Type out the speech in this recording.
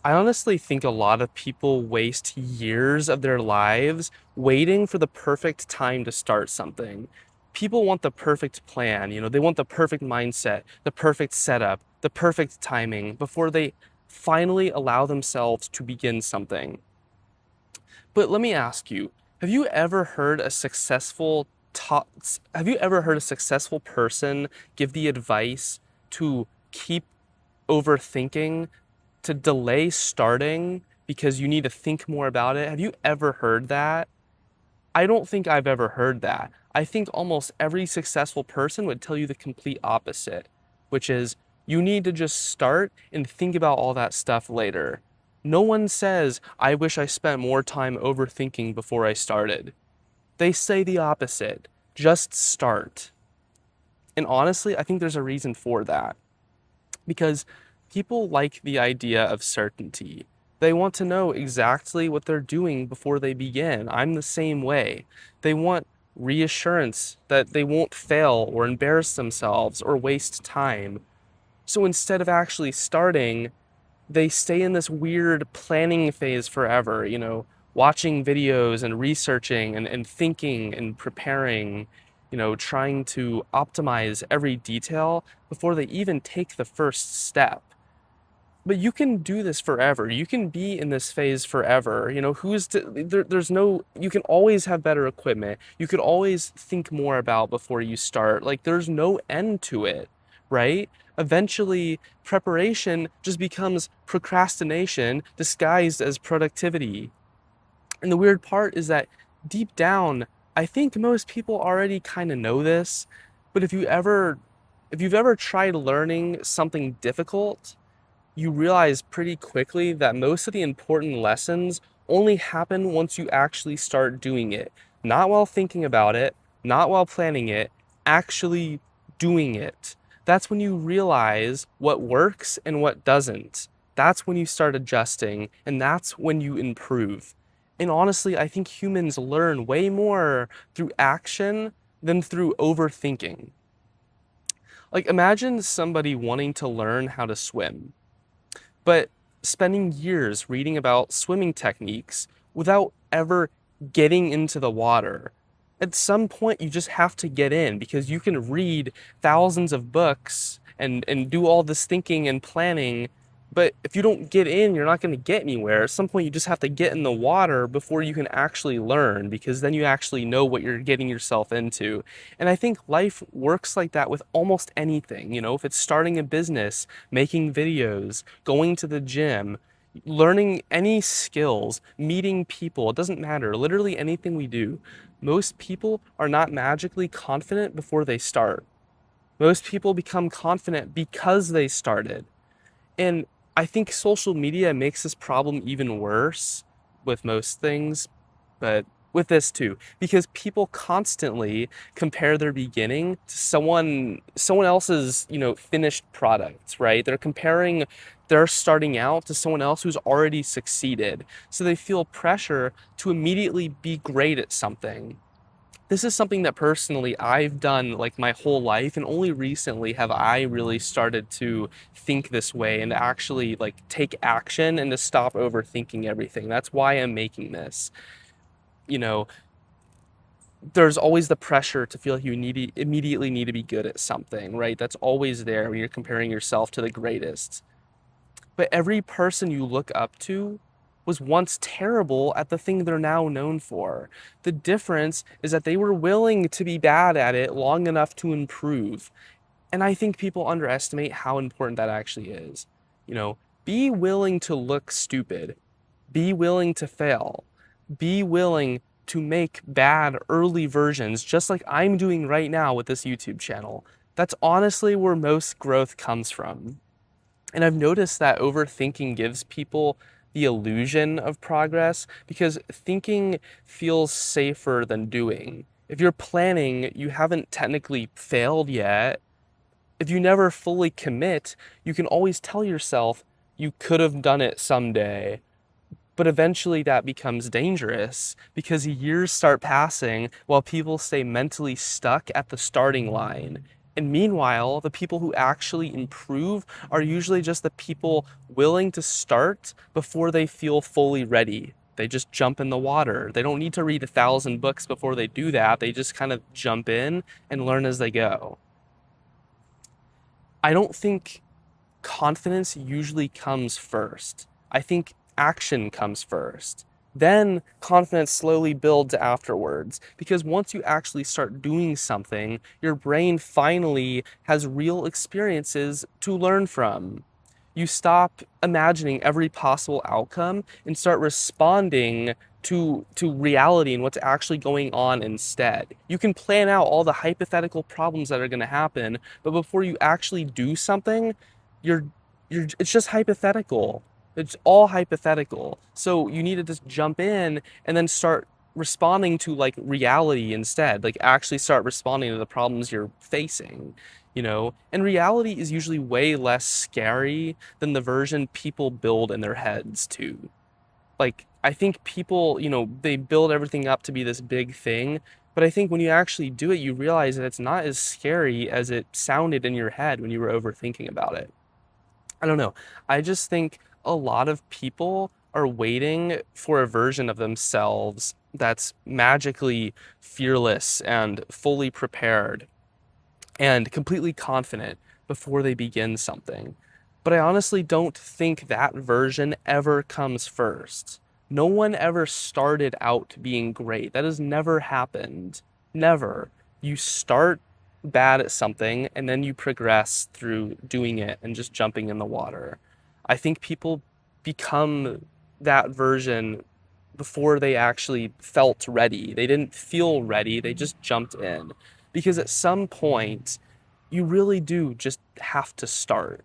I honestly think a lot of people waste years of their lives waiting for the perfect time to start something. People want the perfect plan, they want the perfect mindset, the perfect setup, the perfect timing before they finally allow themselves to begin something. But let me ask you, have you ever heard a successful top, have you ever heard a successful person give the advice to keep overthinking, to delay starting because you need to think more about it? Have you ever heard that? I don't think I've ever heard that. I think almost every successful person would tell you the complete opposite, which is you need to just start and think about all that stuff later. No one says, I wish I spent more time overthinking before I started. They say the opposite. Just start. And honestly, I think there's a reason for that because people like the idea of certainty. They want to know exactly what they're doing before they begin. I'm the same way. They want reassurance that they won't fail or embarrass themselves or waste time. So instead of actually starting, they stay in this weird planning phase forever, watching videos and researching and thinking and preparing, trying to optimize every detail before they even take the first step. But you can do this forever. You can be in this phase forever. There's no, you can always have better equipment. You could always think more about before you start. Like, there's no end to it, right? Eventually, preparation just becomes procrastination disguised as productivity. And the weird part is that deep down, I think most people already kind of know this, but if you've ever tried learning something difficult, you realize pretty quickly that most of the important lessons only happen once you actually start doing it. Not while thinking about it, not while planning it, actually doing it. That's when you realize what works and what doesn't. That's when you start adjusting, and that's when you improve. And honestly, I think humans learn way more through action than through overthinking. Like, imagine somebody wanting to learn how to swim, but spending years reading about swimming techniques without ever getting into the water. At some point, you just have to get in because you can read thousands of books and do all this thinking and planning. But if you don't get in, you're not going to get anywhere. At some point, you just have to get in the water before you can actually learn because then you actually know what you're getting yourself into. And I think life works like that with almost anything. If it's starting a business, making videos, going to the gym, learning any skills, meeting people, it doesn't matter. Literally anything we do. Most people are not magically confident before they start. Most people become confident because they started. And I think social media makes this problem even worse with most things, but with this too, because people constantly compare their beginning to someone else's, finished products, right? They're comparing their starting out to someone else who's already succeeded. So they feel pressure to immediately be great at something. This is something that personally I've done like my whole life, and only recently have I really started to think this way and actually like take action and to stop overthinking everything. That's why I'm making this. You know, there's always the pressure to feel like immediately need to be good at something, right? That's always there when you're comparing yourself to the greatest. But every person you look up to was once terrible at the thing they're now known for. The difference is that they were willing to be bad at it long enough to improve. And I think people underestimate how important that actually is. Be willing to look stupid. Be willing to fail. Be willing to make bad early versions, just like I'm doing right now with this YouTube channel. That's honestly where most growth comes from. And I've noticed that overthinking gives people the illusion of progress because thinking feels safer than doing. If you're planning, you haven't technically failed yet. If you never fully commit, you can always tell yourself you could have done it someday. But eventually that becomes dangerous because years start passing while people stay mentally stuck at the starting line. And meanwhile, the people who actually improve are usually just the people willing to start before they feel fully ready. They just jump in the water. They don't need to read 1,000 books before they do that. They just kind of jump in and learn as they go. I don't think confidence usually comes first. I think action comes first. Then confidence slowly builds afterwards. Because once you actually start doing something, your brain finally has real experiences to learn from. You stop imagining every possible outcome and start responding to reality and what's actually going on instead. You can plan out all the hypothetical problems that are going to happen, but before you actually do something, you're it's just hypothetical. It's all hypothetical. So you need to just jump in and then start responding to like reality instead. Like actually start responding to the problems you're facing, you know? And reality is usually way less scary than the version people build in their heads too. Like I think people, they build everything up to be this big thing, but I think when you actually do it, you realize that it's not as scary as it sounded in your head when you were overthinking about it. I don't know. I just think a lot of people are waiting for a version of themselves that's magically fearless and fully prepared and completely confident before they begin something. But I honestly don't think that version ever comes first. No one ever started out being great. That has never happened. Never. You start bad at something and then you progress through doing it and just jumping in the water. I think people become that version before they actually felt ready. They didn't feel ready, they just jumped in. Because at some point, you really do just have to start.